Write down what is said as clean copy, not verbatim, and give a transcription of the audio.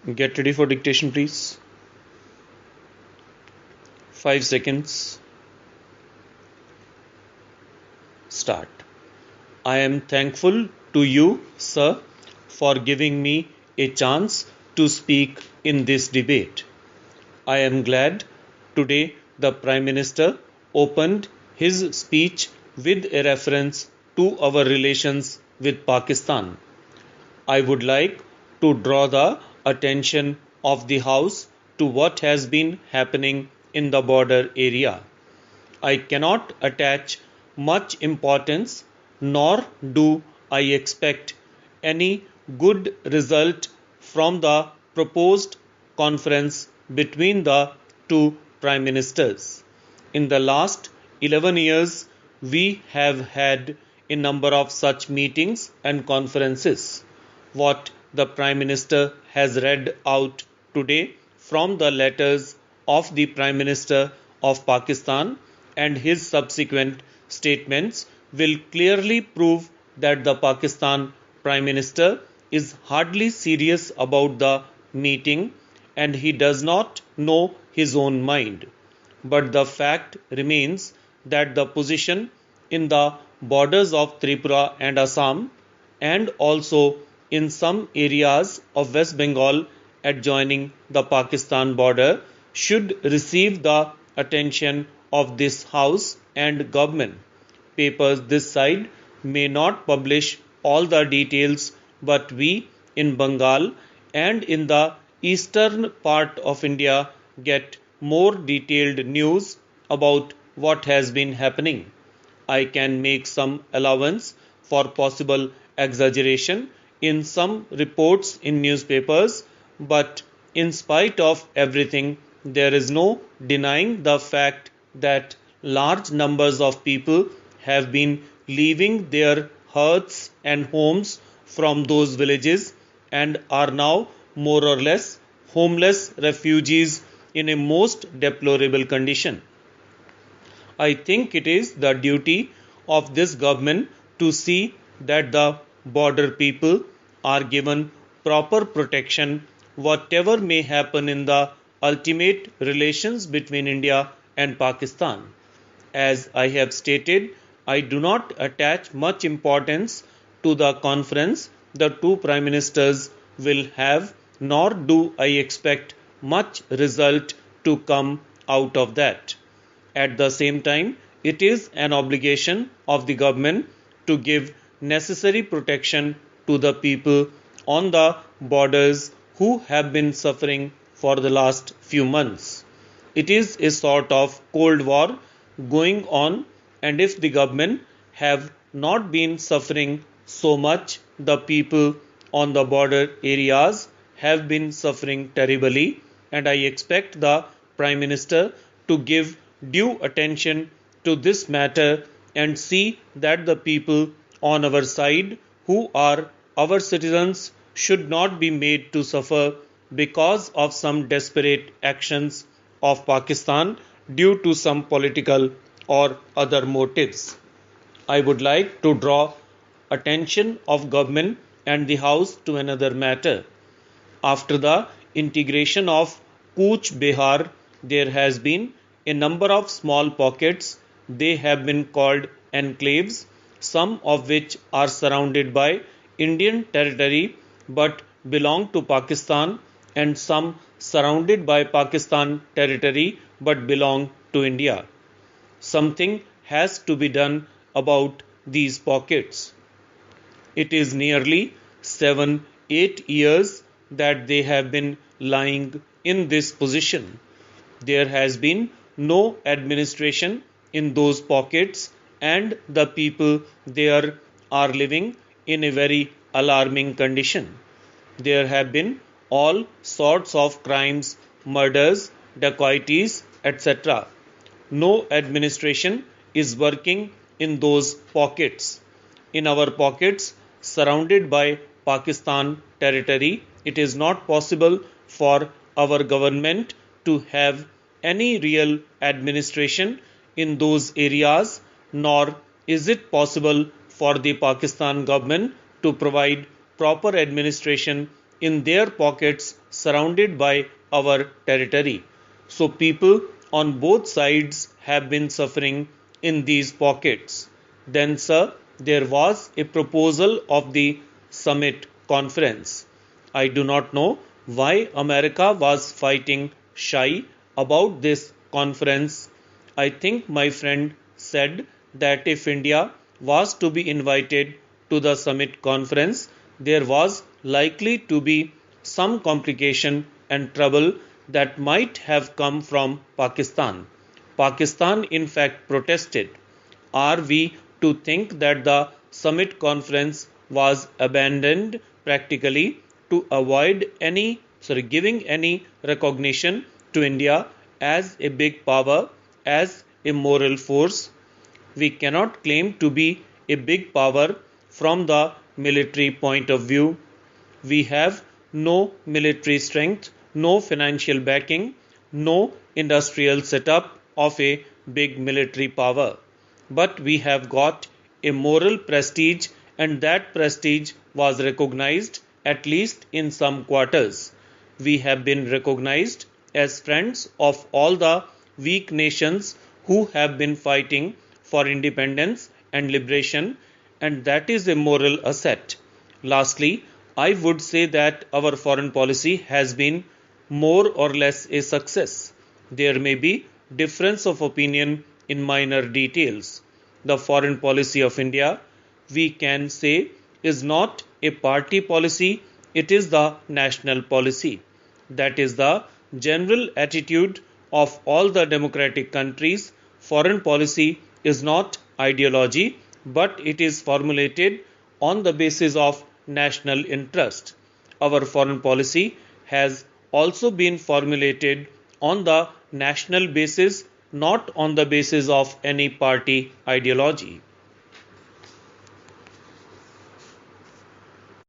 Get ready for dictation, please. 5 seconds. Start. I am thankful to you, sir, for giving me a chance to speak in this debate. I am glad today the Prime Minister opened his speech with a reference to our relations with Pakistan. I would like to draw the attention of the House to what has been happening in the border area. I cannot attach much importance, nor do I expect any good result from the proposed conference between the two prime ministers. In the last 11 years, we have had a number of such meetings and conferences. What the Prime Minister has read out today from the letters of the Prime Minister of Pakistan and his subsequent statements will clearly prove that the Pakistan Prime Minister is hardly serious about the meeting and he does not know his own mind. But the fact remains that the position in the borders of Tripura and Assam and also in some areas of West Bengal adjoining the Pakistan border should receive the attention of this House and government. Papers this side may not publish all the details, but we in Bengal and in the eastern part of India get more detailed news about what has been happening. I can make some allowance for possible exaggeration in some reports in newspapers, but in spite of everything, there is no denying the fact that large numbers of people have been leaving their hearths and homes from those villages and are now more or less homeless refugees in a most deplorable condition. I think it is the duty of this government to see that the border people are given proper protection whatever may happen in the ultimate relations between India and Pakistan. As I have stated, I do not attach much importance to the conference the two prime ministers will have, nor do I expect much result to come out of that. At the same time, it is an obligation of the government to give necessary protection to the people on the borders who have been suffering for the last few months. It is a sort of cold war going on, and if the government have not been suffering so much, the people on the border areas have been suffering terribly, and I expect the Prime Minister to give due attention to this matter and see that the people on our side who are our citizens should not be made to suffer because of some desperate actions of Pakistan due to some political or other motives. I would like to draw attention of government and the House to another matter. After the integration of Cooch Behar, there has been a number of small pockets. They have been called enclaves, some of which are surrounded by Indian territory but belong to Pakistan, and some surrounded by Pakistan territory but belong to India. Something has to be done about these pockets. It is nearly 7-8 years that they have been lying in this position. There has been no administration in those pockets, and the people there are living in a very alarming condition. There have been all sorts of crimes, murders, dacoities, etc. No administration is working in those pockets. In our pockets surrounded by Pakistan territory, it is not possible for our government to have any real administration in those areas, nor is it possible for the Pakistan government to provide proper administration in their pockets surrounded by our territory. So people on both sides have been suffering in these pockets. Then, sir, there was a proposal of the summit conference. I do not know why America was fighting shy about this conference. I think my friend said that if India was to be invited to the summit conference, there was likely to be some complication and trouble that might have come from Pakistan. Pakistan, in fact, protested. Are we to think that the summit conference was abandoned practically to avoid giving any recognition to India as a big power, as a moral force? We cannot claim to be a big power from the military point of view. We have no military strength, no financial backing, no industrial setup of a big military power. But we have got a moral prestige, and that prestige was recognized at least in some quarters. We have been recognized as friends of all the weak nations who have been fighting for independence and liberation, and that is a moral asset. Lastly, I would say that our foreign policy has been more or less a success. There may be difference of opinion in minor details. The foreign policy of India, we can say, is not a party policy, it is the national policy. That is the general attitude of all the democratic countries. Foreign policy is not ideology, but it is formulated on the basis of national interest. Our foreign policy has also been formulated on the national basis, not on the basis of any party ideology.